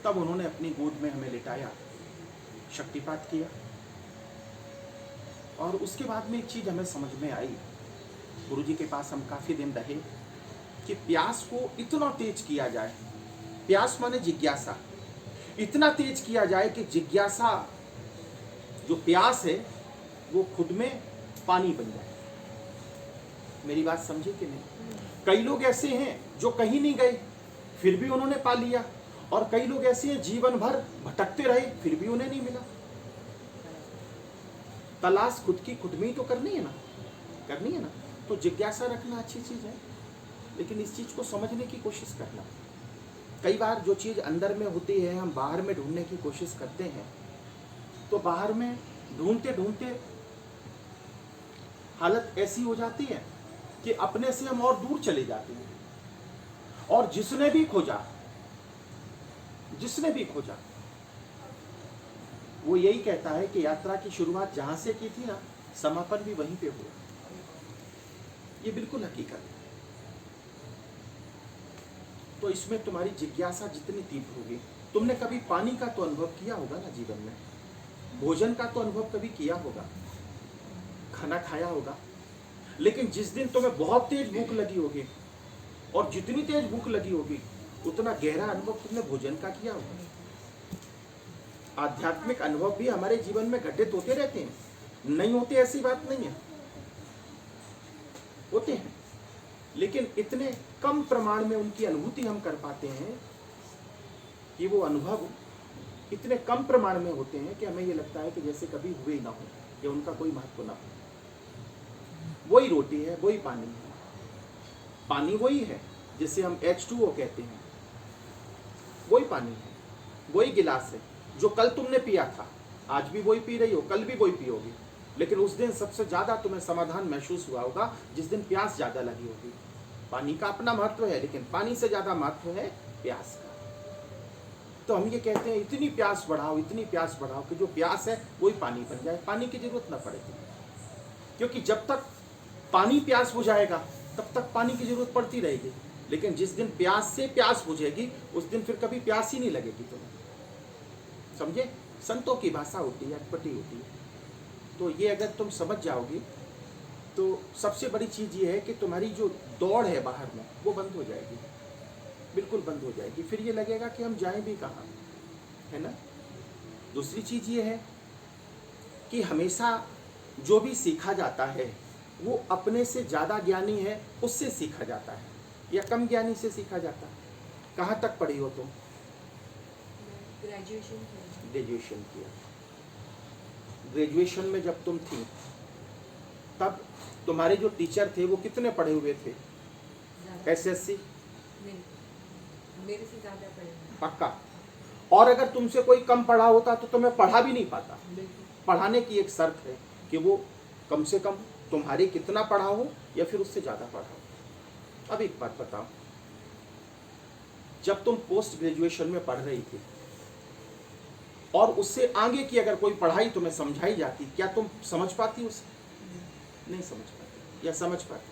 तब उन्होंने अपनी गोद में हमें लिटाया, शक्तिपात किया। और उसके बाद में एक चीज़ हमें समझ में आई, गुरुजी के पास हम काफ़ी दिन रहे, कि प्यास को इतना तेज किया जाए, प्यास माने जिज्ञासा, इतना तेज किया जाए कि जिज्ञासा जो प्यास है वो खुद में पानी बन जाए। मेरी बात समझे कि नहीं? कई लोग ऐसे हैं जो कहीं नहीं गए फिर भी उन्होंने पा लिया, और कई लोग ऐसे हैं जीवन भर भटकते रहे फिर भी उन्हें नहीं मिला। तलाश खुद की खुद में ही तो करनी है ना, करनी है ना। तो जिज्ञासा रखना अच्छी चीज है, लेकिन इस चीज को समझने की कोशिश करना। कई बार जो चीज अंदर में होती है हम बाहर में ढूंढने की कोशिश करते हैं, तो बाहर में ढूंढते ढूंढते हालत ऐसी हो जाती है कि अपने से हम और दूर चले जाते हैं। और जिसने भी खोजा वो यही कहता है कि यात्रा की शुरुआत जहां से की थी ना, समापन भी वहीं पे हुआ। ये बिल्कुल हकीकत है। तो इसमें तुम्हारी जिज्ञासा जितनी तीव्र होगी, तुमने कभी पानी का तो अनुभव किया होगा ना जीवन में, भोजन का तो अनुभव कभी किया होगा, खाना खाया होगा, लेकिन जिस दिन तुम्हें बहुत तेज भूख लगी होगी, और जितनी तेज भूख लगी होगी उतना गहरा अनुभव तुमने भोजन का किया होगा। आध्यात्मिक अनुभव भी हमारे जीवन में घटित होते रहते हैं, नहीं होते ऐसी बात नहीं है, होते हैं, लेकिन इतने कम प्रमाण में उनकी अनुभूति हम कर पाते हैं कि वो अनुभव इतने कम प्रमाण में होते हैं कि हमें ये लगता है कि जैसे कभी हुए ही ना हो, या उनका कोई महत्व ना हो। वही रोटी है, वही पानी है, पानी वही है जिसे हम H2O कहते हैं, वही पानी है, वही गिलास है जो कल तुमने पिया था, आज भी वही पी रही हो, कल भी वही पियोगी। लेकिन उस दिन सबसे ज्यादा तुम्हें समाधान महसूस हुआ होगा जिस दिन प्यास ज्यादा लगी होगी। पानी का अपना महत्व है, लेकिन पानी से ज्यादा महत्व है प्यास का। तो हम ये कहते हैं इतनी प्यास बढ़ाओ, इतनी प्यास बढ़ाओ कि जो प्यास है वही पानी बन जाए, पानी की जरूरत ना पड़े। क्योंकि जब तक पानी प्यास बुझाएगा तब तक पानी की जरूरत पड़ती रहेगी, लेकिन जिस दिन प्यास से प्यास बुझेगी उस दिन फिर कभी प्यास ही नहीं लगेगी तुम्हें। समझे? संतों की भाषा होती है, अटपटी होती है। तो ये अगर तुम समझ जाओगी तो सबसे बड़ी चीज ये है कि तुम्हारी जो दौड़ है बाहर में वो बंद हो जाएगी, बिल्कुल बंद हो जाएगी। फिर ये लगेगा कि हम जाएं भी कहाँ, है ना। दूसरी चीज ये है कि हमेशा जो भी सीखा जाता है वो अपने से ज्यादा ज्ञानी है उससे सीखा जाता है, या कम ज्ञानी से सीखा जाता है। कहाँ तक पढ़ी हो तुम? ग्रेजुएशन किया। ग्रेजुएशन में जब तुम थी तब तुम्हारे जो टीचर थे वो कितने पढ़े हुए थे? SSC? मेरे से ज्यादा पढ़े। पक्का? और अगर तुमसे कोई कम पढ़ा होता तो तुम्हें पढ़ा भी नहीं पाता। पढ़ाने की एक शर्त है कि वो कम से कम तुम्हारे कितना पढ़ा हो या फिर उससे ज्यादा पढ़ा हो। अब एक बात बताओ, जब तुम पोस्ट ग्रेजुएशन में पढ़ रही थी और उससे आगे की अगर कोई पढ़ाई तुम्हें समझाई जाती, क्या तुम समझ पाती उसे? नहीं समझ पाती, या समझ पाती?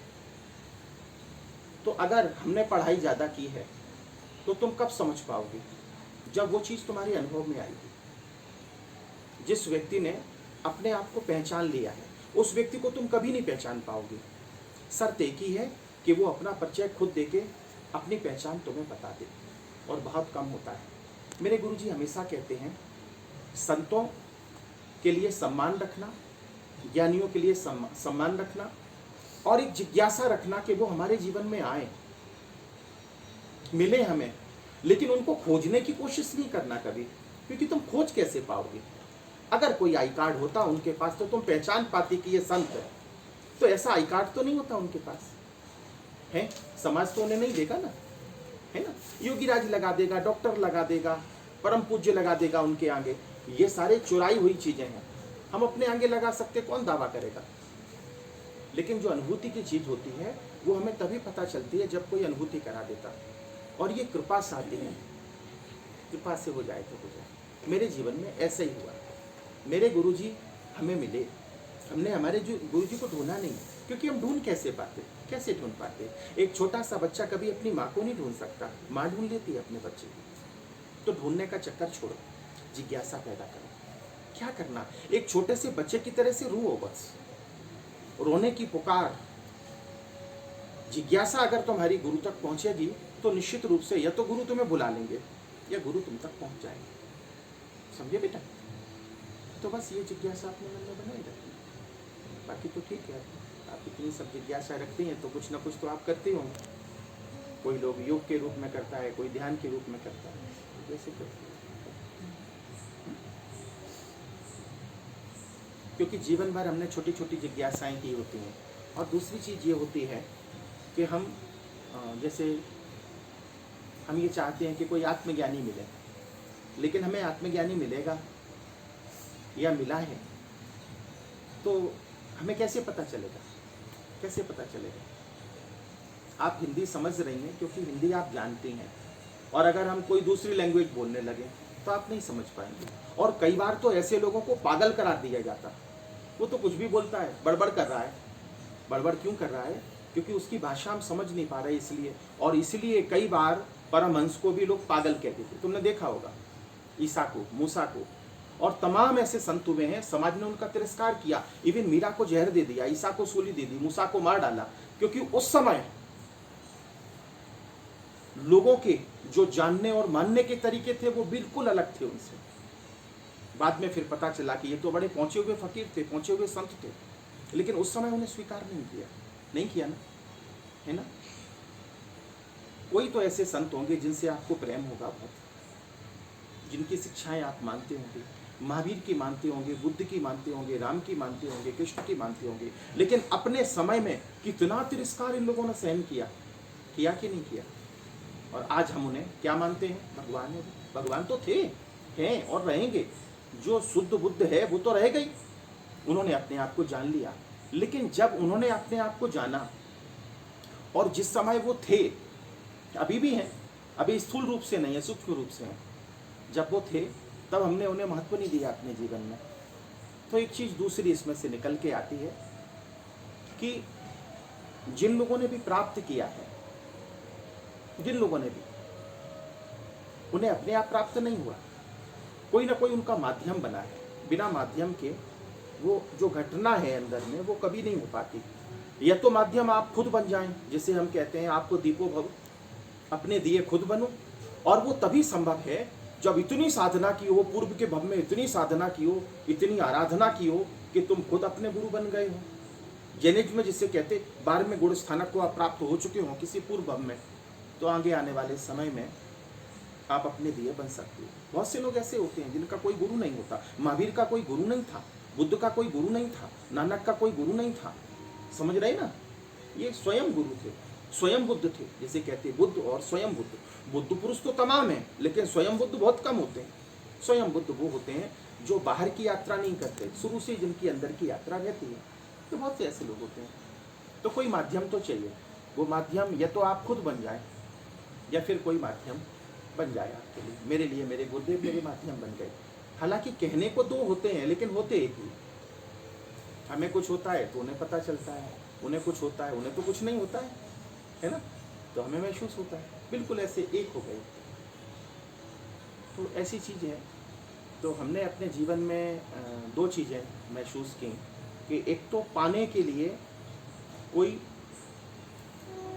तो अगर हमने पढ़ाई ज्यादा की है तो तुम कब समझ पाओगे? जब वो चीज तुम्हारे अनुभव में आएगी। जिस व्यक्ति ने अपने आप को पहचान लिया है उस व्यक्ति को तुम कभी नहीं पहचान पाओगे। शर्त एक ही है कि वो अपना परिचय खुद देके अपनी पहचान तुम्हें बता दे, और बहुत कम होता है। मेरे गुरुजी हमेशा कहते हैं संतों के लिए सम्मान रखना, ज्ञानियों के लिए सम्मान रखना, और एक जिज्ञासा रखना कि वो हमारे जीवन में आए, मिले हमें, लेकिन उनको खोजने की कोशिश नहीं करना कभी, क्योंकि तुम खोज कैसे पाओगे? अगर कोई आई कार्ड होता उनके पास तो तुम पहचान पाती कि ये संत है, तो ऐसा आई कार्ड तो नहीं होता उनके पास है। समाज तो उन्हें नहीं देगा ना, है ना। योगीराज लगा देगा, डॉक्टर लगा देगा, परम पूज्य लगा देगा उनके आगे। ये सारे चुराई हुई चीजें हैं, हम अपने आगे लगा सकते, कौन दावा करेगा? लेकिन जो अनुभूति की चीज होती है वो हमें तभी पता चलती है जब कोई अनुभूति करा देता, और ये कृपा साध्य है, कृपा से हो जाए तो हो जाए। मेरे जीवन में ऐसा ही हुआ। मेरे गुरुजी हमें मिले, हमने हमारे जो गुरुजी को ढूंढा नहीं, क्योंकि हम ढूंढ कैसे पाते, कैसे ढूंढ पाते? एक छोटा सा बच्चा कभी अपनी माँ को नहीं ढूंढ सकता, माँ ढूंढ लेती है अपने बच्चे को। तो ढूंढने का चक्कर छोड़ो, जिज्ञासा पैदा करो। क्या करना, एक छोटे से बच्चे की तरह से रो, बस रोने की पुकार। जिज्ञासा अगर तुम्हारी गुरु तक पहुंचेगी तो निश्चित रूप से या तो गुरु तुम्हें बुला लेंगे या गुरु तुम तक पहुंच जाएंगे। समझे बेटा? तो बस ये जिज्ञासा अपने मन में बनाई रखनी। बाकी तो ठीक है, आप इतनी सब जिज्ञासा रखते हैं तो कुछ ना कुछ तो आप करते होंगे। कोई लोग योग के रूप में करता है, कोई ध्यान के रूप में करता है, जैसे करते हैं। क्योंकि जीवन भर हमने छोटी छोटी जिज्ञासाएं की होती हैं। और दूसरी चीज़ ये होती है कि हम जैसे हम ये चाहते हैं कि कोई आत्मज्ञानी मिले, लेकिन हमें आत्मज्ञानी मिलेगा या मिला है तो हमें कैसे पता चलेगा? कैसे पता चलेगा? आप हिंदी समझ रही हैं क्योंकि हिंदी आप जानती हैं, और अगर हम कोई दूसरी लैंग्वेज बोलने लगे तो आप नहीं समझ पाएंगे। और कई बार तो ऐसे लोगों को पागल करा दिया जाता, वो तो कुछ भी बोलता है, बड़बड़ कर रहा है। बड़बड़ क्यों कर रहा है? क्योंकि उसकी भाषा हम समझ नहीं पा रहे इसलिए। और इसलिए कई बार परमहंस को भी लोग पागल कहते थे, तुमने देखा होगा, ईसा को, मूसा को, और तमाम ऐसे संत हुए हैं, समाज ने उनका तिरस्कार किया। इवन मीरा को जहर दे दिया, ईसा को सूली दे दी, मूसा को मार डाला, क्योंकि उस समय लोगों के जो जानने और मानने के तरीके थे वो बिल्कुल अलग थे उनसे। बाद में फिर पता चला कि ये तो बड़े पहुंचे हुए फकीर थे, पहुंचे हुए संत थे, लेकिन उस समय उन्हें स्वीकार नहीं किया ना, है ना? कोई तो ऐसे संत होंगे जिनसे आपको प्रेम होगा बहुत, जिनकी शिक्षाएं आप मानते होंगे, महावीर की मानते होंगे, बुद्ध की मानते होंगे, राम की मानते होंगे, कृष्ण की मानते होंगे, लेकिन अपने समय में कितना तिरस्कार इन लोगों ने सहन किया कि नहीं किया? और आज हम उन्हें क्या मानते हैं? भगवान है। भगवान तो थे, हैं और रहेंगे। जो शुद्ध बुद्ध है वो तो रह गई, उन्होंने अपने आप को जान लिया। लेकिन जब उन्होंने अपने आप को जाना और जिस समय वो थे, अभी भी हैं, अभी स्थूल रूप से नहीं है, सूक्ष्म रूप से हैं, जब वो थे तब हमने उन्हें महत्व नहीं दिया अपने जीवन में। तो एक चीज़ दूसरी इसमें से निकल के आती है कि जिन लोगों ने भी प्राप्त किया है, जिन लोगों ने भी, उन्हें अपने आप प्राप्त नहीं हुआ, कोई ना कोई उनका माध्यम बना है। बिना माध्यम के वो जो घटना है अंदर में वो कभी नहीं हो पाती। या तो माध्यम आप खुद बन जाएं, जिसे हम कहते हैं आपको दीपो भव, अपने दिए खुद बनो, और वो तभी संभव है जब इतनी साधना की हो, पूर्व के भव में इतनी साधना की हो, इतनी आराधना की हो कि तुम खुद अपने गुरु बन गए हो। जैनिज में जिसे कहते 12वें गुण स्थानक को आप प्राप्त हो चुके हो किसी पूर्व भव में, तो आगे आने वाले समय में आप अपने दिए बन सकते हो। बहुत से लोग ऐसे होते हैं जिनका कोई गुरु नहीं होता। महावीर का कोई गुरु नहीं था, बुद्ध का कोई गुरु नहीं था, नानक का कोई गुरु नहीं था। समझ रहे ना? ये स्वयं गुरु थे, स्वयं बुद्ध थे, जिसे कहते हैं बुद्ध और स्वयं बुद्ध। बुद्ध पुरुष तो तमाम है, लेकिन स्वयं बुद्ध बहुत कम होते हैं। स्वयं बुद्ध वो होते हैं जो बाहर की यात्रा नहीं करते, शुरू से जिनकी अंदर की यात्रा रहती है। तो बहुत से ऐसे लोग होते हैं। तो कोई माध्यम तो चाहिए, वो माध्यम या तो आप खुद बन जाए या फिर कोई माध्यम बन जाए आपके लिए। मेरे लिए मेरे गुरुदेव मेरे माध्यम बन गए। हालांकि कहने को दो होते हैं लेकिन होते एक ही। हमें कुछ होता है तो उन्हें पता चलता है, उन्हें कुछ होता है, उन्हें तो कुछ नहीं होता है ना? तो हमें महसूस होता है, बिल्कुल ऐसे एक हो गए। तो ऐसी चीज़ है। तो हमने अपने जीवन में दो चीज़ें महसूस की कि एक तो पाने के लिए कोई,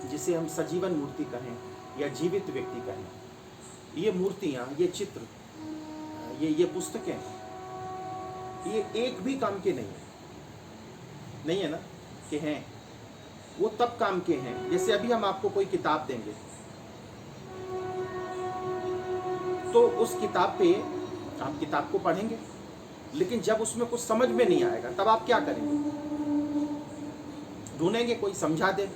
जिसे हम सजीवन मूर्ति कहें या जीवित व्यक्ति कहें, ये मूर्तियाँ, ये चित्र, ये पुस्तकें, ये एक भी काम के नहीं है ना कि हैं। वो तब काम के हैं, जैसे अभी हम आपको कोई किताब देंगे तो उस किताब पे आप किताब को पढ़ेंगे, लेकिन जब उसमें कुछ समझ में नहीं आएगा तब आप क्या करेंगे? ढूंढेंगे कोई समझा दे,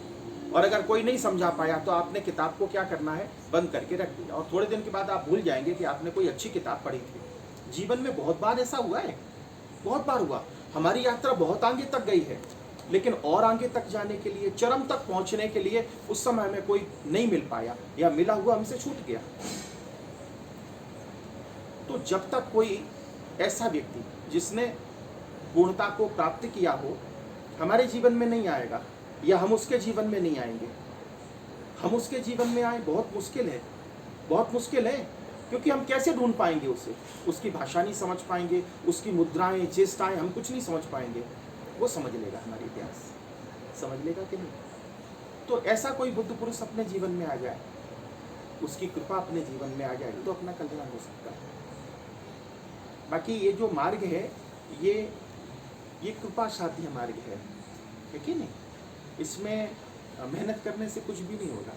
और अगर कोई नहीं समझा पाया तो आपने किताब को क्या करना है? बंद करके रख दिया, और थोड़े दिन के बाद आप भूल जाएंगे कि आपने कोई अच्छी किताब पढ़ी थी। जीवन में बहुत बार ऐसा हुआ है, बहुत बार हुआ। हमारी यात्रा बहुत आगे तक गई है, लेकिन और आगे तक जाने के लिए, चरम तक पहुंचने के लिए उस समय में कोई नहीं मिल पाया, या मिला हुआ हमसे छूट गया। तो जब तक कोई ऐसा व्यक्ति जिसने पूर्णता को प्राप्त किया हो हमारे जीवन में नहीं आएगा, या हम उसके जीवन में नहीं आएंगे, हम उसके जीवन में आए, बहुत मुश्किल है, बहुत मुश्किल है। क्योंकि हम कैसे ढूंढ पाएंगे उसे? उसकी भाषा नहीं समझ पाएंगे, उसकी मुद्राएं, चेष्टाएं हम कुछ नहीं समझ पाएंगे। वो समझ लेगा हमारा इतिहास, समझ लेगा कि नहीं? तो ऐसा कोई बुद्ध पुरुष अपने जीवन में आ जाए, उसकी कृपा अपने जीवन में आ जाए, तो अपना कल्याण हो सकता है। बाकी ये जो मार्ग है, ये कृपा साध्य मार्ग है कि नहीं? इसमें मेहनत करने से कुछ भी नहीं होगा।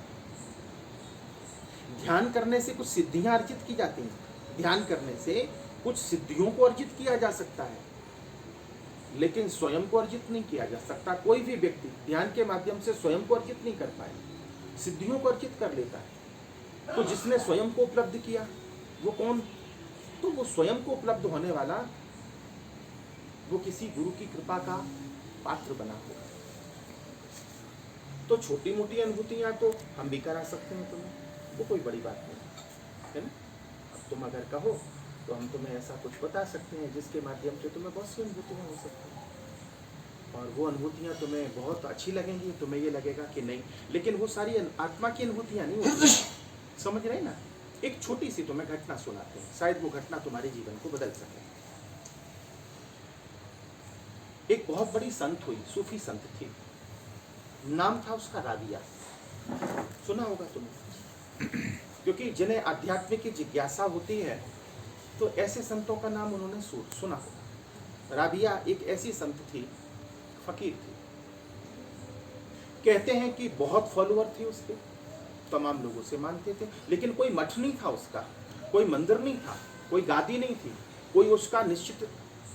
ध्यान करने से कुछ सिद्धियां अर्जित की जाती हैं, ध्यान करने से कुछ सिद्धियों को अर्जित किया जा सकता है, लेकिन स्वयं को अर्जित नहीं किया जा सकता। कोई भी व्यक्ति ध्यान के माध्यम से स्वयं को अर्जित नहीं कर पाए, सिद्धियों को अर्जित कर लेता है। तो जिसने स्वयं को उपलब्ध किया वो कौन? तो वो स्वयं को उपलब्ध होने वाला वो किसी गुरु की कृपा का पात्र बना होगा। तो छोटी मोटी अनुभूतियां तो हम भी करा सकते हैं तुम्हें, वो कोई बड़ी बात नहीं है ना। अब तुम अगर कहो तो हम तुम्हें ऐसा कुछ बता सकते हैं जिसके माध्यम से तुम्हें बहुत सी अनुभूतियां हो सकती हैं, और वो अनुभूतियां तुम्हें बहुत अच्छी लगेंगी, तुम्हें ये लगेगा कि नहीं, लेकिन वो सारी आत्मा की अनुभूतियां नहीं होती। समझ रहे ना? एक छोटी सी तुम्हें घटना सुनाते हैं, शायद वो घटना तुम्हारे जीवन को बदल सके। एक बहुत बड़ी संत हुई, सूफी संत थी, नाम था उसका राबिया। सुना होगा तुमने, क्योंकि जिन्हें आध्यात्मिक की जिज्ञासा होती है तो ऐसे संतों का नाम उन्होंने सुना होगा। राबिया एक ऐसी संत थी, फकीर थी। कहते हैं कि बहुत फॉलोअर थे उसके, तमाम लोगों से मानते थे, लेकिन कोई मठ नहीं था उसका, कोई मंदिर नहीं था, कोई गादी नहीं थी, कोई उसका निश्चित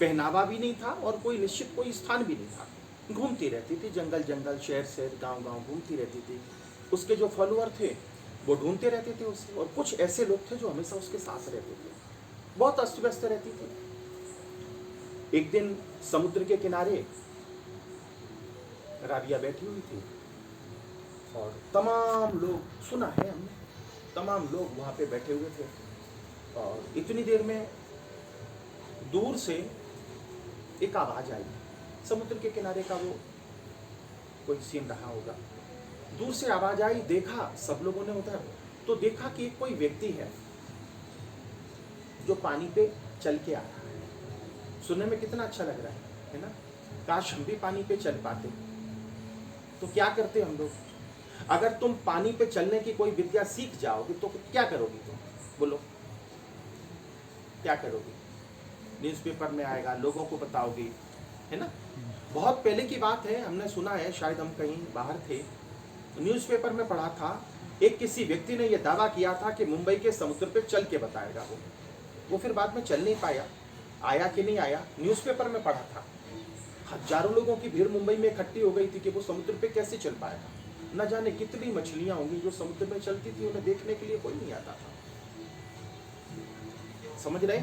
पहनावा भी नहीं था, और कोई निश्चित कोई स्थान भी नहीं था। घूमती रहती थी, जंगल जंगल, शहर शहर, गांव गांव घूमती रहती थी। उसके जो फॉलोअर थे वो ढूंढते रहते थे उसे, और कुछ ऐसे लोग थे जो हमेशा उसके साथ रहते थे। बहुत अस्त व्यस्त रहती थी। एक दिन समुद्र के किनारे राबिया बैठी हुई थी, और तमाम लोग, सुना है हमने, तमाम लोग वहां पे बैठे हुए थे। और इतनी देर में दूर से एक आवाज आई। समुद्र के किनारे का वो कोई सीन रहा होगा। दूर से आवाज आई, देखा सब लोगों ने उधर, तो देखा कि एक कोई व्यक्ति है जो पानी पे चल के आ रहा है। सुनने में कितना अच्छा लग रहा है ना? काश हम भी पानी पे चल पाते। तो क्या करते हम लोग? अगर तुम पानी पे चलने की कोई विद्या सीख जाओगे तो क्या करोगी तुम? बोलो, क्या करोगी? न्यूज़पेपर में आएगा, लोगों को बताओगी, है ना? बहुत पहले की बात है, हमने सुना है, शायद हम कहीं बाहर थे, न्यूज़पेपर में पढ़ा था, एक किसी व्यक्ति ने यह दावा किया था कि मुंबई के समुद्र पे चल के बताएगा वो फिर बाद में चल नहीं पाया। आया कि नहीं आया, न्यूज़पेपर में पढ़ा था। हजारों लोगों की भीड़ मुंबई में इकट्ठी हो गई थी कि वो समुद्र पे कैसे चल पाएगा। न जाने कितनी मछलियां होंगी जो समुद्र में चलती थी, उन्हें देखने के लिए कोई नहीं आता था। समझ रहे?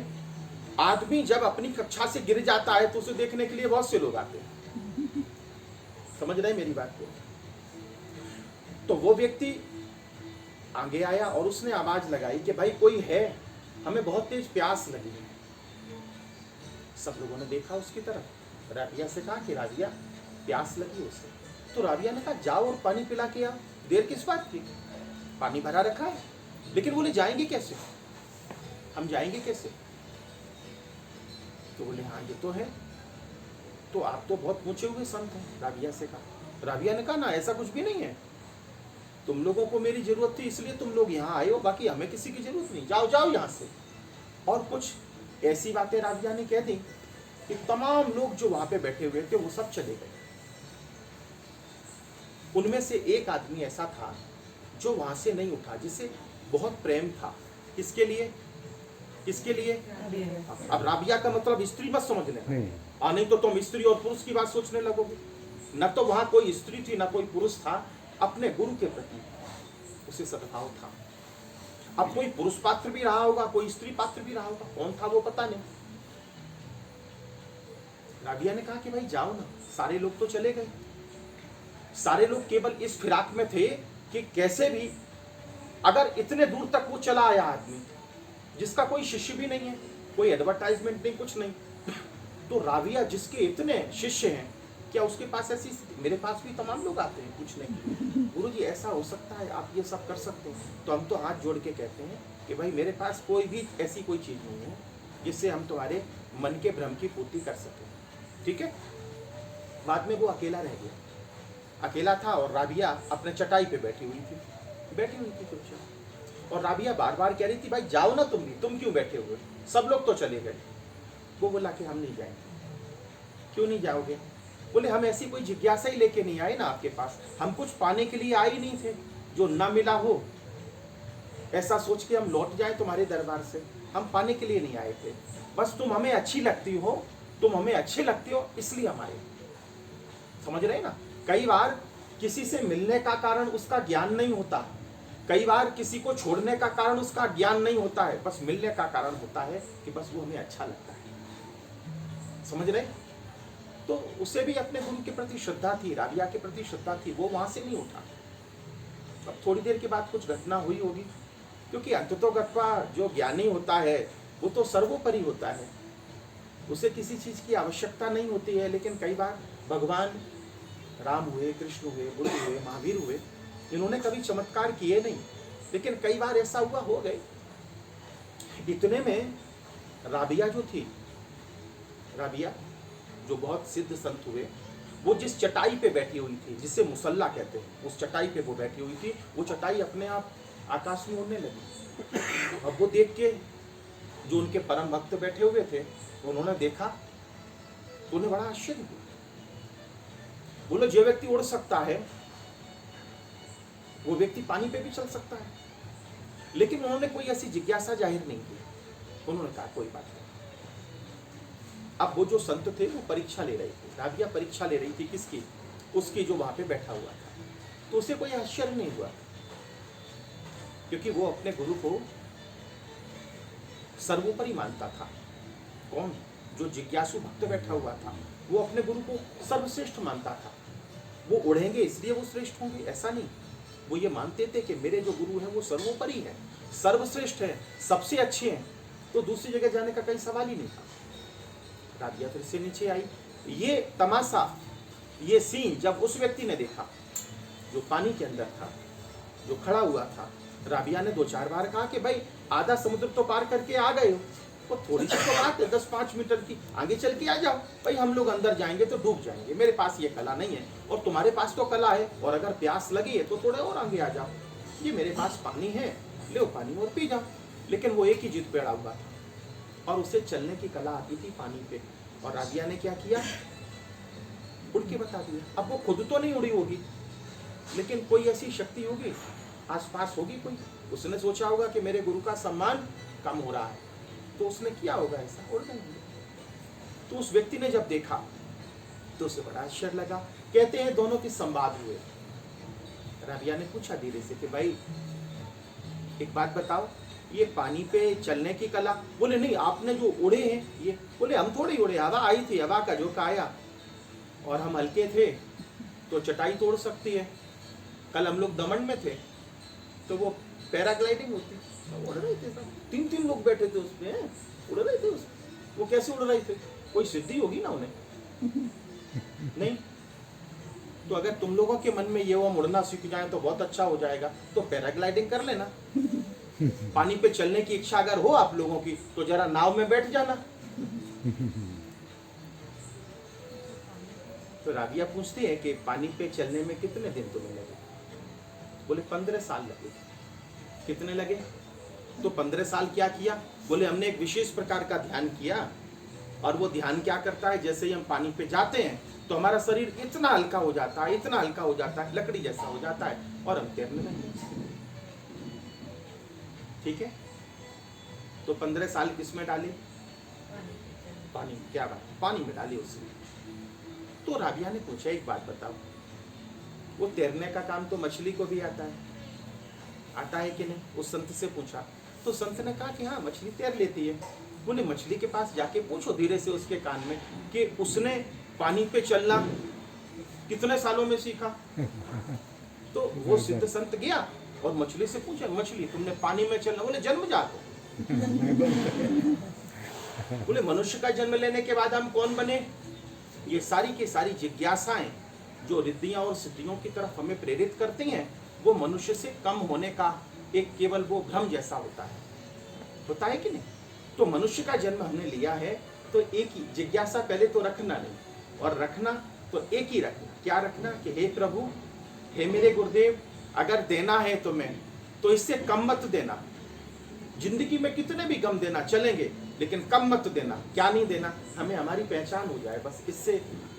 आदमी जब अपनी कक्षा से गिर जाता है तो उसे देखने के लिए बहुत से लोग आते हैं। समझ रहे मेरी बात को? तो वो व्यक्ति आगे आया और उसने आवाज लगाई कि भाई कोई है, हमें बहुत तेज प्यास लगी है। सब लोगों ने देखा उसकी तरफ। राबिया से कहा कि राबिया, प्यास लगी उसे। तो राबिया ने कहा जाओ और पानी पिला के आओ। देर किस बात की, पानी भरा रखा है। लेकिन बोले जाएंगे कैसे, हम जाएंगे कैसे? तो बोले हाँ ये तो है, तो आप तो बहुत ऊंचे हुए संत हैं। राबिया से कहा, राबिया ने कहा ना ऐसा कुछ भी नहीं है, तुम लोगों को मेरी जरूरत थी इसलिए तुम लोग यहाँ आए हो, बाकी हमें किसी की जरूरत नहीं, जाओ जाओ यहाँ से। और कुछ ऐसी बातें राबिया ने कह दी कि तमाम लोग जो वहां पे बैठे हुए थे वो सब चले गए। उनमें से एक आदमी ऐसा था जो वहां से नहीं उठा, जिसे बहुत प्रेम था। किसके लिए? किसके लिए? अब राबिया का मतलब स्त्री मत समझ लेना, नहीं तो तुम स्त्री और पुरुष की बात सोचने लगोगे। न तो वहां कोई स्त्री थी, न कोई पुरुष था। अपने गुरु के प्रति उसे सद्भाव था। अब कोई पुरुष पात्र भी रहा होगा, कोई स्त्री पात्र भी रहा होगा, कौन था वो पता नहीं। राबिया ने कहा कि भाई जाओ ना, सारे लोग तो चले गए। सारे लोग केवल इस फिराक में थे कि कैसे भी, अगर इतने दूर तक वो चला आया आदमी जिसका कोई शिष्य भी नहीं है, कोई एडवर्टाइजमेंट नहीं, कुछ नहीं, तो राबिया जिसके इतने शिष्य हैं, क्या उसके पास ऐसी, मेरे पास भी तमाम लोग आते हैं पूछने के, गुरु जी ऐसा हो सकता है, आप ये सब कर सकते हैं? तो हम तो हाथ जोड़ के कहते हैं कि भाई मेरे पास कोई भी ऐसी कोई चीज़ नहीं है जिससे हम तुम्हारे मन के भ्रम की पूर्ति कर सकें। ठीक है। बाद में वो अकेला रह गया, अकेला था और राबिया अपने चटाई पे बैठी हुई थी चुपचाप। और राबिया बार बार कह रही थी भाई जाओ ना तुम भी, तुम क्यों बैठे हुए, सब लोग तो चले गए। वो बोला कि हम नहीं जाएंगे। क्यों नहीं जाओगे? बोले हम ऐसी कोई जिज्ञासा ही लेके नहीं आए ना आपके पास, हम कुछ पाने के लिए आए ही नहीं थे जो ना मिला हो ऐसा सोच के हम लौट जाए तुम्हारे दरबार से। हम पाने के लिए नहीं आए थे, बस तुम हमें अच्छी लगती हो, तुम हमें अच्छे लगते हो इसलिए हम आए। समझ रहे ना? कई बार किसी से मिलने का कारण उसका ज्ञान नहीं होता, कई बार किसी को छोड़ने का कारण उसका ज्ञान नहीं होता है, बस मिलने का कारण होता है कि बस वो हमें अच्छा लगता है। समझ रहे? तो उसे भी अपने गुरु के प्रति श्रद्धा थी, राबिया के प्रति श्रद्धा थी, वो वहां से नहीं उठा। अब थोड़ी देर के बाद कुछ घटना हुई होगी, क्योंकि अंततोगत्वा जो ज्ञानी होता है वो तो सर्वोपरि होता है, उसे किसी चीज की आवश्यकता नहीं होती है। लेकिन कई बार भगवान राम हुए, कृष्ण हुए, बुद्ध हुए, महावीर हुए, इन्होंने कभी चमत्कार किए नहीं, लेकिन कई बार ऐसा हुआ, हो गए। इतने में राबिया जो थी, राबिया जो बहुत सिद्ध संत हुए, वो जिस चटाई पे बैठी हुई थी, जिसे मुसल्ला कहते हैं, उस चटाई पे वो बैठी हुई थी, वो चटाई अपने आप आकाश में उड़ने लगी। अब वो देख के जो उनके परम भक्त बैठे हुए थे, उन्होंने देखा तो उन्हें बड़ा आश्चर्य हुआ। बोलो जो व्यक्ति उड़ सकता है वो व्यक्ति पानी पे भी चल सकता है। लेकिन उन्होंने कोई ऐसी जिज्ञासा जाहिर नहीं की, उन्होंने कहा कोई बात नहीं। अब वो जो संत थे वो परीक्षा ले रहे थे, राबिया परीक्षा ले रही थी किसकी? उसकी जो वहां पे बैठा हुआ था। तो उसे कोई आश्चर्य नहीं हुआ, क्योंकि वो अपने गुरु को सर्वोपरि मानता था। कौन? जो जिज्ञासु भक्त बैठा हुआ था, वो अपने गुरु को सर्वश्रेष्ठ मानता था। वो उड़ेंगे इसलिए वो श्रेष्ठ होंगे ऐसा नहीं, वो ये मानते थे कि मेरे जो गुरु हैं वो सर्वोपरि है, सर्वश्रेष्ठ है, सबसे अच्छे हैं, तो दूसरी जगह जाने का कोई सवाल ही नहीं था। राबिया फिर से नीचे आई। ये तमाशा, ये सीन जब उस व्यक्ति ने देखा जो पानी के अंदर था, जो खड़ा हुआ था, राबिया ने 2-4 बार कहा कि भाई आधा समुद्र तो पार करके आ गए हो, तो थोड़ी सी तो बात है 10-5 मीटर की, आगे चल के आ जाओ। भाई हम लोग अंदर जाएंगे तो डूब जाएंगे, मेरे पास ये कला नहीं है, और तुम्हारे पास तो कला है, और अगर प्यास लगी है तो थोड़े और आगे आ जाओ, ये मेरे पास पानी है, ले पानी और पी जाओ। लेकिन वो एक ही जिद पे अड़ा हुआ था, और उसे चलने की कला आती थी पानी पे। और राबिया ने क्या किया? उड़ के बता दिया। अब वो खुद तो नहीं उड़ी होगी, लेकिन कोई ऐसी शक्ति होगी आसपास, होगी कोई, उसने सोचा होगा कि मेरे गुरु का सम्मान कम हो रहा है, तो उसने किया होगा ऐसा, उड़ गए। तो उस व्यक्ति ने जब देखा तो उसे बड़ा आश्चर्य लगा। कहते हैं दोनों के संवाद हुए। राबिया ने पूछा धीरे से कि भाई एक बात बताओ, ये पानी पे चलने की कला? बोले नहीं, आपने जो उड़े हैं ये। बोले हम थोड़ी उड़े, हवा आई थी, हवा का झोंका आया और हम हल्के थे तो चटाई तोड़ सकती है। कल हम लोग दमन में थे तो वो पैराग्लाइडिंग होती, उड़ रहे थे सब, 3-3 लोग बैठे थे उसमें, उड़ रहे थे उसमें। वो कैसे उड़ रहे थे? कोई सिद्धि होगी ना उन्हें? नहीं। तो अगर तुम लोगों के मन में ये वो उड़ना सीख जाए तो बहुत अच्छा हो जाएगा, तो पैराग्लाइडिंग कर लेना। पानी पे चलने की इच्छा अगर हो आप लोगों की तो जरा नाव में बैठ जाना। तो राबिया पूछती है कि पानी पे चलने में कितने दिन तुम्हें लगे? बोले 15 साल लगे। कितने लगे? तो 15 साल क्या किया? बोले हमने एक विशेष प्रकार का ध्यान किया, और वो ध्यान क्या करता है, जैसे ही हम पानी पे जाते हैं तो हमारा शरीर इतना हल्का हो जाता है, इतना हल्का हो जाता है, लकड़ी जैसा हो जाता है, और हम तैरने लगते। ठीक है। तो 15 साल किसमें डाली? पानी। क्या बात, पानी में डाली उसने। तो राबिया ने पूछा एक बात बताओ, वो तैरने का काम तो मछली को भी आता है, आता है कि नहीं? उस संत से पूछा तो संत ने कहा कि हाँ मछली तैर लेती है। बोले मछली के पास जाके पूछो धीरे से उसके कान में कि उसने पानी पे चलना कितने सालों में सीखा। तो वो सिद्ध संत गया और मछली से पूछा, मछली तुमने पानी में चलना? बोले जन्मजात हो। बोले मनुष्य का जन्म लेने के बाद हम कौन बने? ये सारी की सारी जिज्ञासाएं जो रिद्धियां और सिद्धियों की तरफ हमें प्रेरित करती हैं, वो मनुष्य से कम होने का एक केवल वो भ्रम जैसा होता है कि नहीं। तो मनुष्य का जन्म हमने लिया है तो एक ही जिज्ञासा पहले तो रखना नहीं, और रखना तो एक ही रखना। क्या रखना कि हे प्रभु, हे मेरे गुरुदेव, अगर देना है तुम्हें तो इससे कम मत देना। जिंदगी में कितने भी गम देना चलेंगे, लेकिन कम मत देना। क्या नहीं देना? हमें हमारी पहचान हो जाए बस,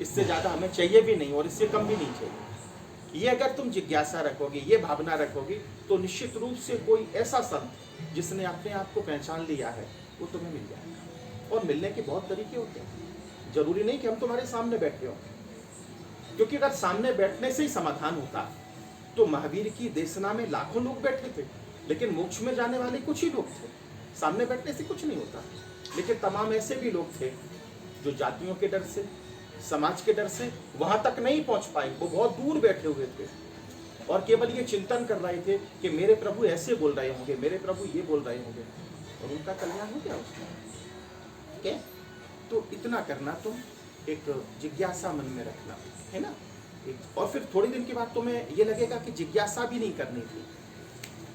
इससे ज्यादा हमें चाहिए भी नहीं और इससे कम भी नहीं चाहिए। ये अगर तुम जिज्ञासा रखोगे, ये भावना रखोगे, तो निश्चित रूप से कोई ऐसा संत जिसने अपने आप को पहचान लिया है वो तुम्हें मिल जाएगा। और मिलने के बहुत तरीके होते हैं, जरूरी नहीं कि हम तुम्हारे सामने बैठे हो, क्योंकि अगर सामने बैठने से ही समाधान होता तो महावीर की देशना में लाखों लोग बैठे थे, लेकिन मोक्ष में जाने वाले कुछ ही लोग थे। सामने बैठने से कुछ नहीं होता। लेकिन तमाम ऐसे भी लोग थे जो जातियों के डर से, समाज के डर से वहां तक नहीं पहुंच पाए, वो बहुत दूर बैठे हुए थे और केवल ये चिंतन कर रहे थे कि मेरे प्रभु ऐसे बोल रहे होंगे, मेरे प्रभु ये बोल रहे होंगे, और उनका कल्याण हो गया उसमें। ठीक है, तो इतना करना, तुम एक जिज्ञासा मन में रखना, है ना। और फिर थोड़ी दिन के बाद तुम्हें ये लगेगा कि जिज्ञासा भी नहीं करनी थी,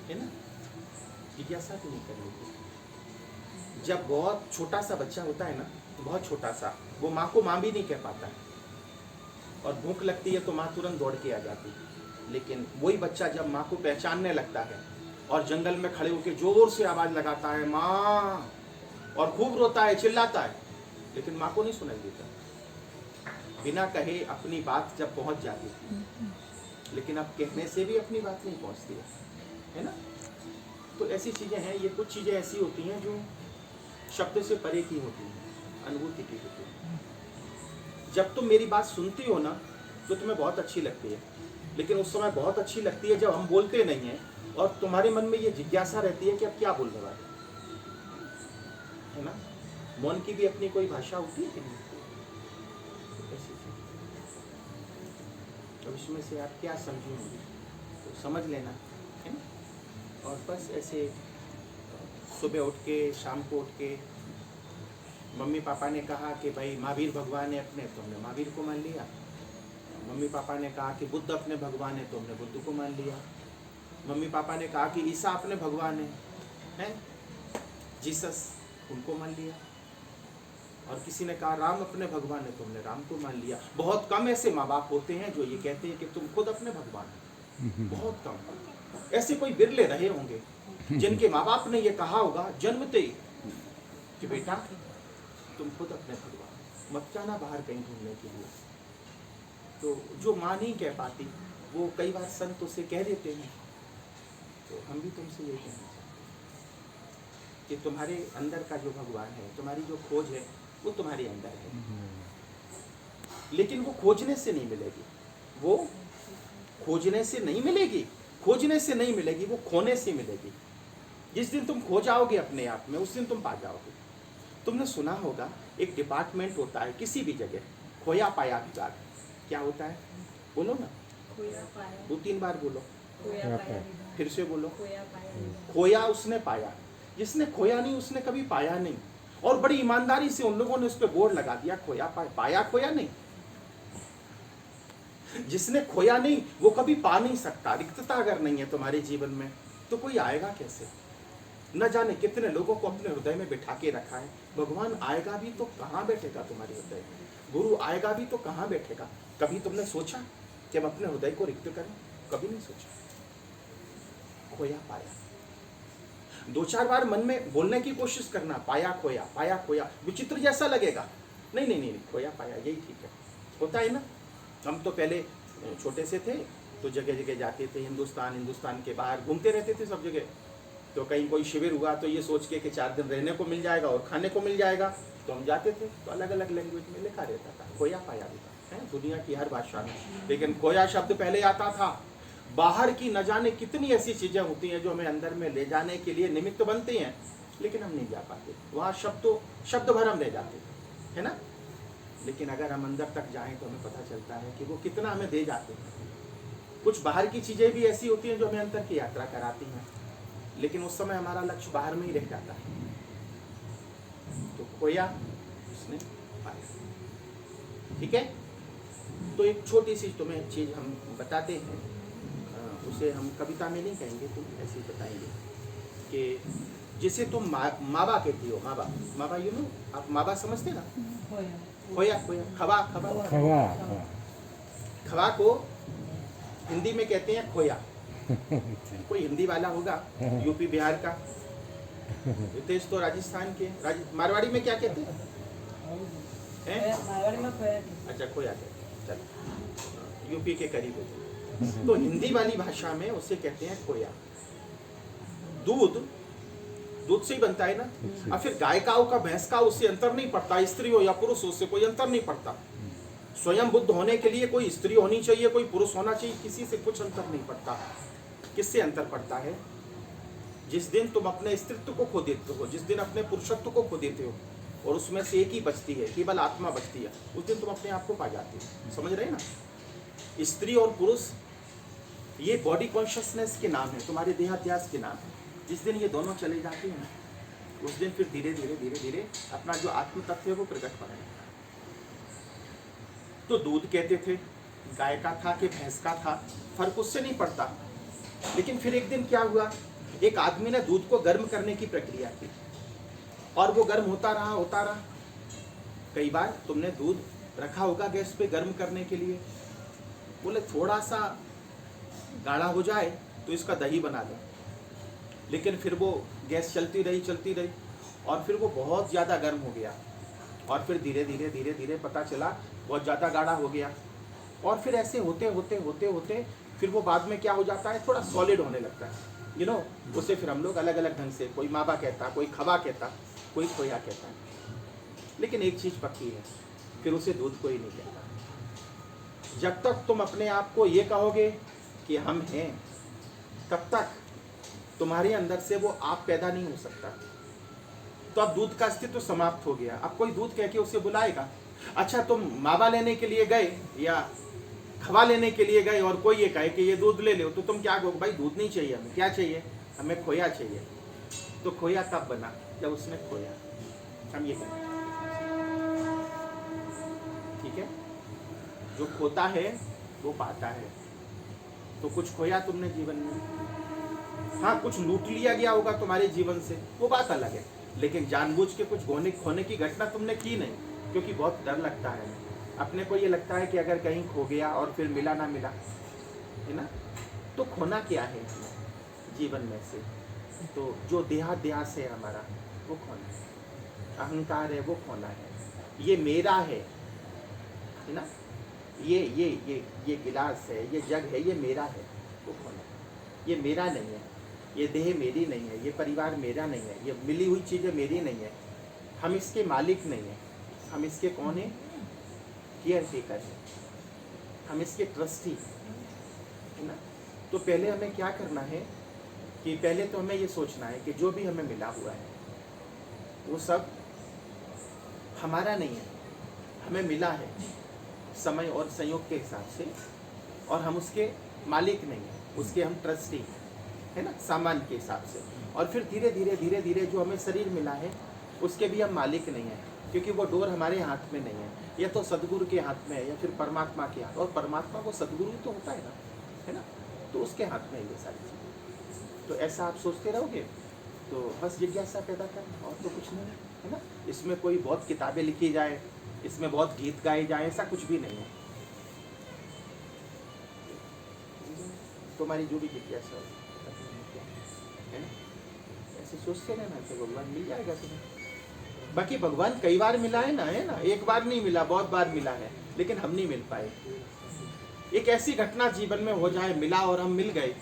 है ना, जिज्ञासा भी नहीं करनी थी। जब बहुत छोटा सा बच्चा होता है ना, बहुत छोटा सा, वो माँ को माँ भी नहीं कह पाता है, और भूख लगती है तो माँ तुरंत दौड़ के आ जाती है। लेकिन वही बच्चा जब माँ को पहचानने लगता है और जंगल में खड़े होकर जोर से आवाज लगाता है माँ, और खूब रोता है, चिल्लाता है, लेकिन माँ को नहीं सुनाई देता। बिना कहे अपनी बात जब पहुंच जाती है, लेकिन अब कहने से भी अपनी बात नहीं पहुंचती है ना। तो ऐसी चीजें हैं, ये कुछ चीजें ऐसी होती हैं जो शब्द से परे की होती हैं, अनुभूति की होती है। जब तुम मेरी बात सुनती हो ना तो तुम्हें बहुत अच्छी लगती है, लेकिन उस समय बहुत अच्छी लगती है जब हम बोलते नहीं हैं और तुम्हारे मन में ये जिज्ञासा रहती है कि अब क्या बोलने वाले, है ना। मौन की भी अपनी कोई भाषा होती है कि नहीं? ऐसी चीज, तो इसमें से आप क्या समझे होंगे तो समझ लेना, है ना। और बस ऐसे सुबह उठ के, शाम को उठ के, मम्मी पापा ने कहा कि भाई महावीर भगवान है अपने, तो हमने महावीर को मान लिया। मम्मी पापा ने कहा कि बुद्ध अपने भगवान है, तो हमने बुद्ध को मान लिया। मम्मी पापा ने कहा कि ईसा अपने भगवान है, जीसस, उनको मान लिया। और किसी ने कहा राम अपने भगवान है, तो हमने राम को मान लिया। बहुत कम ऐसे माँ बाप होते हैं जो ये कहते हैं कि तुम खुद अपने भगवान हो, बहुत कम। ऐसे कोई बिरले रहे होंगे जिनके माँ बाप ने ये कहा होगा जन्मते ही कि बेटा तुम खुद अपने भगवान, मत जाना बाहर कहीं घूमने के लिए। तो जो माँ नहीं कह पाती वो कई बार संत उसे कह देते हैं। तो हम भी तुमसे ये कहना चाहते कि तुम्हारे अंदर का जो भगवान है, तुम्हारी जो खोज है वो तुम्हारे अंदर है, लेकिन वो खोजने से नहीं मिलेगी, वो खोजने से नहीं मिलेगी, खोजने से नहीं मिलेगी, वो खोने से मिलेगी। जिस दिन तुम खो जाओगे अपने आप में, उस दिन तुम पा जाओगे। तुमने सुना होगा एक डिपार्टमेंट होता है किसी भी जगह, खोया पाया विभाग। क्या होता है? बोलो ना, खोया पाया, 2-3 बार बोलो, खोया पाया, फिर से बोलो। खोया पाया। खोया उसने पाया, जिसने खोया नहीं उसने कभी पाया नहीं। और बड़ी ईमानदारी से उन लोगों ने उस पर बोर्ड लगा दिया, खोया पाया, पाया खोया नहीं। जिसने खोया नहीं वो कभी पा नहीं सकता। रिक्तता अगर नहीं है तुम्हारे जीवन में तो कोई आएगा कैसे? न जाने कितने लोगों को अपने हृदय में बिठा के रखा है। भगवान आएगा भी तो कहाँ बैठेगा तुम्हारे हृदय में? गुरु आएगा भी तो कहाँ बैठेगा? कभी तुमने सोचा कि हम अपने हृदय को रिक्त करें? कभी नहीं सोचा। खोया पाया, 2-4 बार मन में बोलने की कोशिश करना, पाया खोया, पाया खोया। विचित्र जैसा लगेगा, नहीं नहीं नहीं, खोया पाया यही ठीक है। होता है ना। हम तो पहले छोटे से थे तो जगह जगह जाते थे, हिंदुस्तान के बाहर घूमते रहते थे सब जगह। तो कहीं कोई शिविर हुआ तो ये सोच के कि 4 दिन रहने को मिल जाएगा और खाने को मिल जाएगा, तो हम जाते थे। तो अलग अलग लैंग्वेज में लिखा रहता था, खोया पाया भी था, है दुनिया की हर भाषा में। लेकिन खोया शब्द पहले आता था। बाहर की न जाने कितनी ऐसी चीजें होती हैं जो हमें अंदर में ले जाने के लिए निमित्त बनती हैं, लेकिन हम नहीं जा पाते। वहाँ शब्द भर हम ले जाते, है ना। लेकिन अगर हम अंदर तक जाएं तो हमें पता चलता है कि वो कितना हमें दे जाते हैं। कुछ बाहर की चीजें भी ऐसी होती हैं जो हमें अंदर की यात्रा कराती हैं, लेकिन उस समय हमारा लक्ष्य बाहर में ही रह जाता है। तो खोया उसने पाया। ठीक है। तो एक छोटी सी तुम्हें चीज़ हम बताते हैं, उसे हम कविता में नहीं कहेंगे, तुम ऐसे ही बताएंगे कि जिसे तुम मावा कहती हो, मावा, मावा यू नो, आप मावा समझते ना, खोया, खोया, खवा, खवा, खवा खवा को हिंदी में कहते हैं खोया। कोई हिंदी वाला होगा यूपी बिहार का, रितेश तो राजस्थान के, मारवाड़ी में क्या कहते हैं? मारवाड़ी में खोया। अच्छा, खोया कहते हैं, चलो यूपी के करीब होते। तो हिंदी वाली भाषा में उसे कहते हैं खोया। दूध, दूध से ही बनता है ना। अब फिर गाय का हो का भैंस का, उससे अंतर नहीं पड़ता, स्त्री हो या पुरुष हो, उससे कोई अंतर नहीं पड़ता। स्वयं बुद्ध होने के लिए कोई स्त्री होनी चाहिए, कोई पुरुष होना चाहिए, किसी से कुछ अंतर नहीं पड़ता। किससे अंतर पड़ता है? जिस दिन तुम अपने स्त्रीत्व को खो देते हो, जिस दिन अपने पुरुषत्व को खो देते हो और उसमें से एक ही बचती है, केवल आत्मा बचती है, उस दिन तुम अपने आप को पा जाते हो। समझ रहे ना? स्त्री और पुरुष ये बॉडी कॉन्शियसनेस के नाम है, तुम्हारे देहाध्यास के नाम है। जिस दिन ये दोनों चले जाते हैं उस दिन फिर धीरे धीरे धीरे धीरे अपना जो आत्म तत्व है वो प्रकट होने लगता है। तो दूध कहते थे, गाय का था कि भैंस का था, फर्क उससे नहीं पड़ता। लेकिन फिर एक दिन क्या हुआ, एक आदमी ने दूध को गर्म करने की प्रक्रिया की और वो गर्म होता रहा। कई बार तुमने दूध रखा होगा गैस पे गर्म करने के लिए, बोले थोड़ा सा गाढ़ा हो जाए तो इसका दही बना दो। लेकिन फिर वो गैस चलती रही और फिर वो बहुत ज़्यादा गर्म हो गया और फिर धीरे धीरे पता चला बहुत ज़्यादा गाढ़ा हो गया। और फिर ऐसे होते फिर वो बाद में क्या हो जाता है, थोड़ा सॉलिड होने लगता है। यू नो, उसे फिर हम लोग अलग अलग ढंग से, कोई मावा कहता, कोई खवा कहता, कोई खोया कहता है। लेकिन एक चीज़ पक्की है, फिर उसे दूध कोई नहीं कहता। जब तक तुम अपने आप को ये कहोगे कि हम हैं, तब तक तुम्हारे अंदर से वो आप पैदा नहीं हो सकता। तो अब दूध का अस्तित्व समाप्त हो गया। अब कोई दूध कह के उसे बुलाएगा। अच्छा, तुम मावा लेने के लिए गए या खवा लेने के लिए गए और कोई ये कहे कि ये दूध ले लो, तो तुम क्या कहोगे? भाई दूध नहीं चाहिए हमें, क्या चाहिए? हमें खोया चाहिए। तो खोया कब बना? जब उसने खोया। हम ये कहें, ठीक है? जो खोता है वो पाता है। तो कुछ खोया तुमने जीवन में, हाँ कुछ लूट लिया गया होगा तुम्हारे जीवन से, वो बात अलग है। लेकिन जानबूझ के कुछ खोने की घटना तुमने की नहीं, क्योंकि बहुत डर लगता है अपने को। ये लगता है कि अगर कहीं खो गया और फिर मिला ना मिला, है ना? तो खोना क्या है जीवन में से? तो जो देहाध्यास है हमारा, वो खोना है। अहंकार है, वो खोना है। ये मेरा है ना? ये गिलास है, ये जग है, ये मेरा है, वो खोना है। ये मेरा नहीं है, ये देह मेरी नहीं है, ये परिवार मेरा नहीं है, ये मिली हुई चीज़ें मेरी नहीं है। हम इसके मालिक नहीं है। हम इसके कौन है? केयर टेकर है। हम इसके ट्रस्टी है ना? तो पहले हमें क्या करना है कि पहले तो हमें ये सोचना है कि जो भी हमें मिला हुआ है वो सब हमारा नहीं है, हमें मिला है समय और संयोग के हिसाब से, और हम उसके मालिक नहीं है, उसके हम ट्रस्टी हैं, है ना, सामान के हिसाब से। और फिर धीरे धीरे जो हमें शरीर मिला है उसके भी हम मालिक नहीं है, क्योंकि वो डोर हमारे हाथ में नहीं है, या तो सदगुरु के हाथ में है या फिर परमात्मा के हाथ। और परमात्मा वो सदगुरु तो होता है ना? तो उसके हाथ में है ये सारी चीज़ें। तो ऐसा आप सोचते रहोगे तो बस जिज्ञासा पैदा करना, और तो कुछ नहीं है ना? इसमें कोई बहुत किताबें लिखी जाए, इसमें बहुत गीत गाए जाए, ऐसा कुछ भी नहीं है। तुम्हारी जो भी जिज्ञासा हो है ना, ऐसे सोचते रहना तो भगवान मिल जाएगा तुम्हें। बाकी भगवान कई बार मिला है ना, एक बार नहीं मिला, बहुत बार मिला है, लेकिन हम नहीं मिल पाए। एक ऐसी घटना जीवन में हो जाए, मिला और हम मिल गए,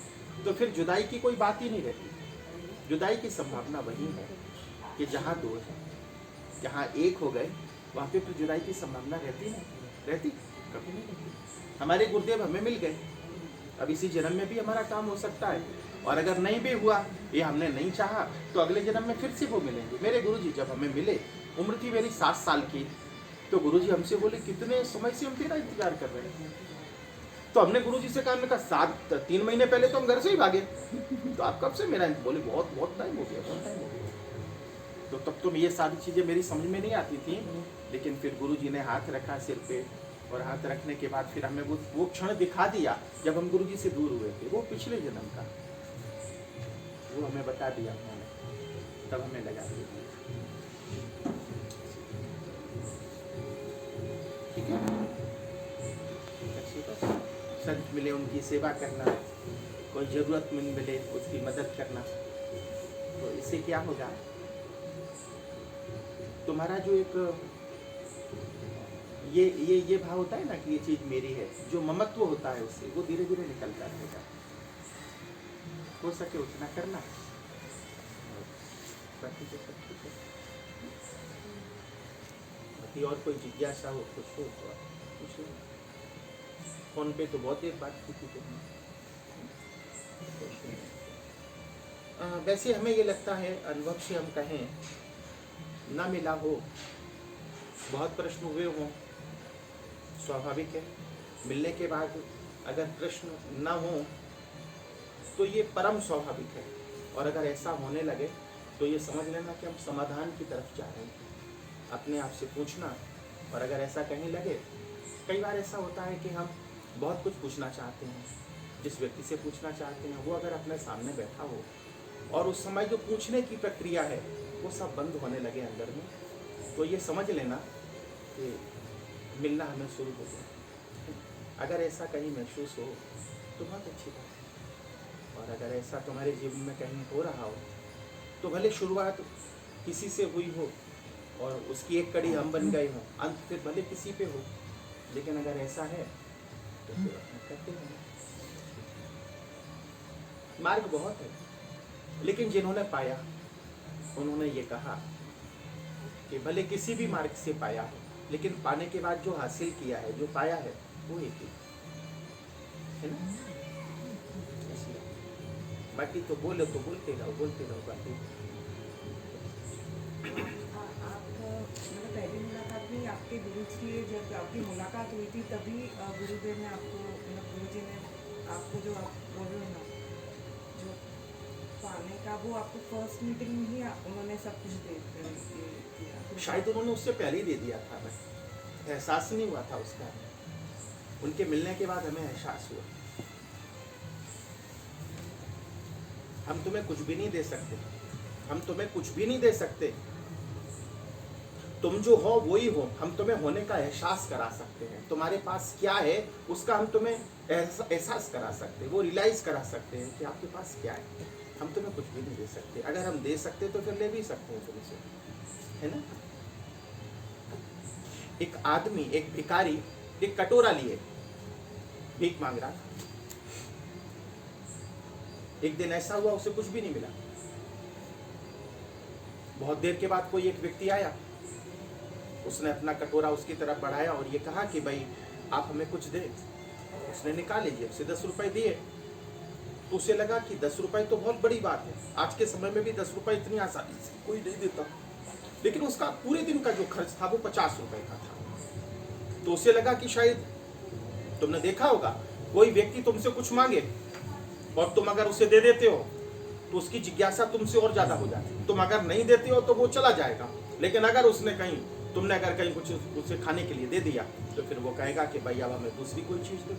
तो फिर जुदाई की कोई बात ही नहीं रहती। जुदाई की संभावना वही है कि जहाँ दो है, जहाँ एक हो गए, वहाँ पे फिर जुदाई की संभावना रहती कभी नहीं रहती। हमारे गुरुदेव हमें मिल गए, अब इसी जन्म में भी हमारा काम हो सकता है, और अगर नहीं भी हुआ, ये हमने नहीं चाहा, तो अगले जन्म में फिर से वो मिलेंगे। मेरे गुरुजी जब हमें मिले, उम्र थी मेरी 7 साल की, तो गुरुजी हमसे बोले कितने समय से हम तेरा इंतजार कर रहे हैं। तो हमने गुरुजी से कहा, हमने कहा 3 महीने पहले तो हम घर से ही भागे, तो आप कब से मेरा बोले बहुत टाइम हो गया, बहुत टाइम हो गया। तो तब तो ये सारी चीज़ें मेरी समझ में नहीं आती थी, लेकिन फिर गुरुजी ने हाथ रखा सिर पे और हाथ रखने के बाद फिर हमें वो क्षण दिखा दिया जब हम गुरुजी से दूर हुए थे, वो पिछले जन्म का, वो हमें बता दिया उन्होंने, तब हमें लगा दिया। ठीक है, अच्छी बात। संत मिले उनकी सेवा करना, कोई जरूरतमंद मिले उसकी मदद करना, तो इससे क्या होगा, तुम्हारा जो एक ये भाव होता है ना कि ये चीज मेरी है, जो ममत्व होता है उससे वो धीरे धीरे निकलता रहेगा। हो सके उतना करना, बाकी तो सब ठीक है। बाकी और कोई जिज्ञासा हो, कुछ हो तो पूछ लो। फोन पे तो बहुत देर बात की थी तुमने। वैसे हमें ये लगता है, अनुभव से हम कहें, ना मिला हो, बहुत प्रश्न हुए हों, स्वाभाविक है। मिलने के बाद अगर प्रश्न न हो तो ये परम स्वाभाविक है, और अगर ऐसा होने लगे तो ये समझ लेना कि हम समाधान की तरफ जा रहे हैं। अपने आप से पूछना, और अगर ऐसा कहीं लगे, कई बार ऐसा होता है कि हम बहुत कुछ पूछना चाहते हैं, जिस व्यक्ति से पूछना चाहते हैं वो अगर अपने सामने बैठा हो और उस समय जो पूछने की प्रक्रिया है वो सब बंद होने लगे अंदर में, तो ये समझ लेना कि मिलना हमें शुरू हो गया। अगर ऐसा कहीं महसूस हो तो बहुत अच्छी बात है, और अगर ऐसा तुम्हारे जीवन में कहीं हो रहा हो तो भले शुरुआत किसी से हुई हो और उसकी एक कड़ी हम बन गए हों, अंत फिर भले किसी पे हो, लेकिन अगर ऐसा है तो फिर अपना करते हैं। मार्ग बहुत है, लेकिन जिन्होंने पाया उन्होंने ये कहा कि भले किसी भी मार्ग से पाया हो, लेकिन पाने के बाद जो हासिल किया है, जो पाया है, वो एक ही है ना। बाकी तो बोले तो बोलते रहो बाकी। आप मतलब पहली मुलाकात में आपके गुरु से जब आपकी मुलाकात हुई थी तभी गुरुदेव ने आपको, मतलब गुरुजी ने आपको जो आप बोल रहे हो ना, जो पाने का, वो आपको फर्स्ट मीटिंग में ही उन्होंने सब कुछ दे दिया? शायद उन्होंने उससे पहले ही दे दिया था, मैं एहसास नहीं हुआ था उसका। उनके मिलने के बाद हमें एहसास हुआ। हम तुम्हें कुछ भी नहीं दे सकते, हम तुम्हें कुछ भी नहीं दे सकते, तुम जो हो वो ही हो। हम तुम्हें होने का एहसास करा सकते हैं, तुम्हारे पास क्या है उसका हम तुम्हें एहसास करा सकते हैं, वो रियलाइज करा सकते हैं कि आपके पास क्या है। हम तुम्हें कुछ भी नहीं दे सकते, अगर हम दे सकते तो फिर ले भी सकते हैं तुमसे, है ना। एक आदमी, एक भिखारी एक कटोरा लिए भीख मांग रहा था। एक दिन ऐसा हुआ उसे कुछ भी नहीं मिला। बहुत देर के बाद कोई एक व्यक्ति आया, उसने अपना कटोरा उसकी तरफ बढ़ाया और ये कहा कि भाई आप हमें कुछ दे। उसने निकाले जेब से 10 रुपए दिए, तो उसे लगा कि 10 रुपए तो बहुत बड़ी बात है, आज के समय में भी 10 रुपए इतनी आसानी से कोई नहीं देता। लेकिन उसका पूरे दिन का जो खर्च था वो 50 रुपए का था। तो उसे लगा कि शायद, तुमने देखा होगा, कोई व्यक्ति तुमसे कुछ मांगे और तुम अगर उसे दे देते हो तो उसकी जिज्ञासा तुमसे और ज्यादा हो जाती है। तुम अगर नहीं देते हो तो वो चला जाएगा, लेकिन अगर तुमने अगर कहीं कुछ उसे खाने के लिए दे दिया तो फिर वो कहेगा कि भाई अब हमें दूसरी कोई चीज दो।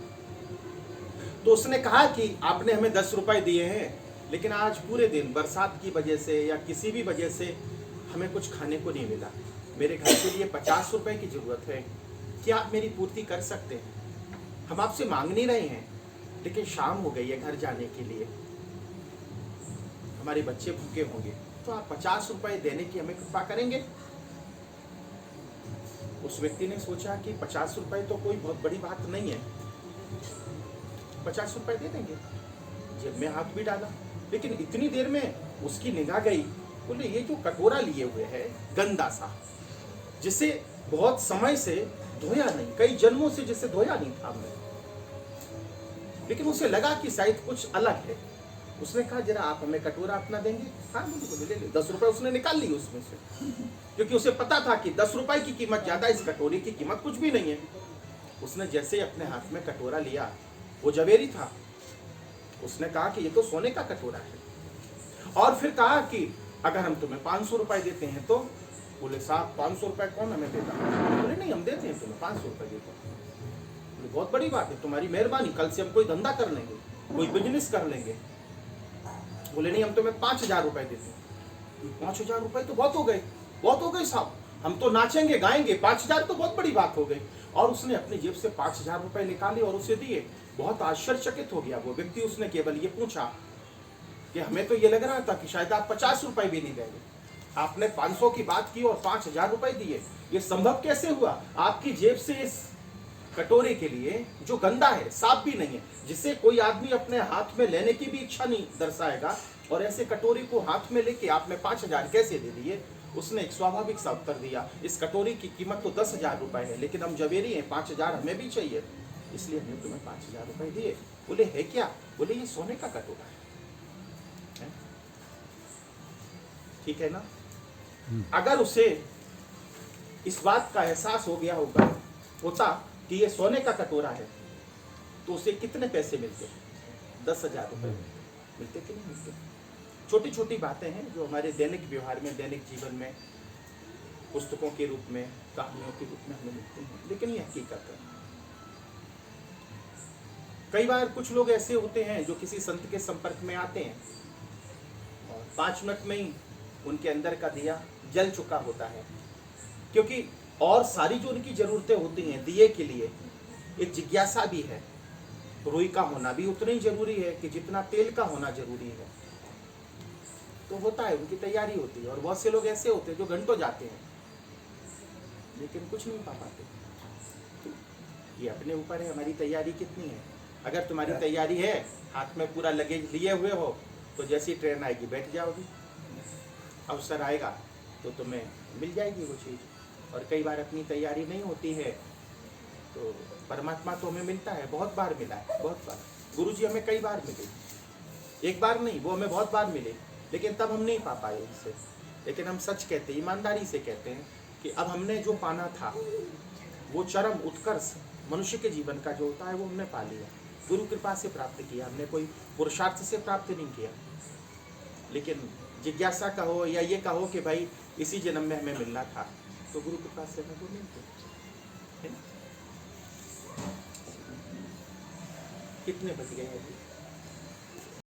तो उसने कहा कि आपने हमें 10 रुपए दिए हैं, लेकिन आज पूरे दिन बरसात की वजह से या किसी भी वजह से हमें कुछ खाने को नहीं मिला। मेरे घर के लिए 50 रुपए की जरूरत है, क्या आप मेरी पूर्ति कर सकते हैं? हम आपसे मांग नहीं रहे हैं, लेकिन शाम हो गई है घर जाने के लिए, हमारे बच्चे भूखे होंगे, तो आप 50 रुपए देने की हमें कृपा करेंगे? उस व्यक्ति ने सोचा कि 50 रुपए तो कोई बहुत बड़ी बात नहीं है, 50 रुपए दे देंगे। जेब में हाथ भी डाला, लेकिन इतनी देर में उसकी निगाह गई, बोले ये जो कटोरा लिए हुए है गंदा सा, जिसे बहुत समय से धोया नहीं, कई जन्मों से जिसे धोया नहीं था हमने, लेकिन उसे लगा कि शायद कुछ अलग है। उसने कहा जरा आप हमें कटोरा अपना देंगे? हाँ बोले ले ले। 10 रुपए उसने निकाल ली उसमें से, क्योंकि उसे पता था कि 10 रुपए की कीमत ज्यादा, इस कटोरे की कीमत कुछ भी नहीं है। उसने जैसे अपने हाथ में कटोरा लिया, वो जवेरी था। उसने कहा कि ये तो सोने का कटोरा है, और फिर कहा कि अगर हम तुम्हें 500 रुपए देते हैं तो? बोले साहब 500 रुपए कौन हमें देता? बोले नहीं हम देते हैं तुम्हें 500 रुपए देते हैं। बहुत बड़ी बात है, तुम्हारी मेहरबानी, कल से हम कोई धंधा कर लेंगे, कोई बिजनेस कर लेंगे। बोले नहीं, हम तुम्हें 5,000 रुपए देते हैं। 5,000 रुपए तो बहुत हो गए, बहुत हो गए साहब, हम तो नाचेंगे गाएंगे, 5,000 तो बहुत बड़ी बात हो गई। और उसने अपनी जेब से 5,000 रुपए निकाले और उसे दिए। बहुत आश्चर्यचकित हो गया वो व्यक्ति। उसने केवल ये पूछा कि हमें तो ये लग रहा था कि शायद आप 50 रुपए भी नहीं देंगे, आपने 500 की बात की और 5,000 रुपए दिए, ये संभव कैसे हुआ? आपकी जेब से इस कटोरे के लिए जो गंदा है, साफ भी नहीं है, जिसे कोई आदमी अपने हाथ में लेने की भी इच्छा नहीं दर्शाएगा, और ऐसे कटोरे को हाथ में लेके आपने 5,000 कैसे दे दिए? उसने एक स्वाभाविक सा उत्तर दिया, इस कटोरी की कीमत तो 10,000 रुपए है, लेकिन हम जवेरी हैं, 5,000 हमें भी चाहिए, इसलिए हमने तुम्हें 5,000 रुपए दिए। बोले है क्या? बोले ये सोने का कटोरा है। ठीक है ना? अगर उसे इस बात का एहसास हो गया होता कि ये सोने का कटोरा है, तो उसे कितने पैसे मिलते? 10,000 रुपए मिलते कि नहीं मिलते? छोटी छोटी बातें हैं जो हमारे दैनिक व्यवहार में, दैनिक जीवन में, पुस्तकों के रूप में, कहानियों के रूप में हमें मिलती हैं, लेकिन ये हकीकत है। कई बार कुछ लोग ऐसे होते हैं जो किसी संत के संपर्क में आते हैं और 5 मिनट में ही उनके अंदर का दिया जल चुका होता है, क्योंकि और सारी जो उनकी जरूरतें होती हैं दिए के लिए, एक जिज्ञासा भी है। रुई का होना भी उतना ही जरूरी है कि जितना तेल का होना जरूरी है। तो होता है, उनकी तैयारी होती है। और बहुत से लोग ऐसे होते हैं जो घंटों जाते हैं लेकिन कुछ नहीं पा पाते। ये अपने ऊपर है, हमारी तैयारी कितनी है। अगर तुम्हारी तैयारी है, हाथ में पूरा लगेज लिए हुए हो, तो जैसी ट्रेन आएगी बैठ जाओगी, अवसर आएगा तो तुम्हें मिल जाएगी वो चीज़। और कई बार अपनी तैयारी नहीं होती है तो परमात्मा तो हमें मिलता है, बहुत बार मिला है, बहुत बार। गुरुजी हमें कई बार मिले, एक बार नहीं, वो हमें बहुत बार मिले, लेकिन तब हम नहीं पा पाए उनसे। लेकिन हम सच कहते हैं, ईमानदारी से कहते हैं कि अब हमने जो पाना था, वो चरम उत्कर्ष मनुष्य के जीवन का जो होता है, वो हमने पा लिया, गुरु कृपा से प्राप्त किया। हमने कोई पुरुषार्थ से प्राप्त नहीं किया, लेकिन जिज्ञासा कहो या ये कहो कि भाई इसी जन्म में हमें मिलना था, तो गुरु कृपा से हमें वो मिलते। कितने बज गए हैं अभी?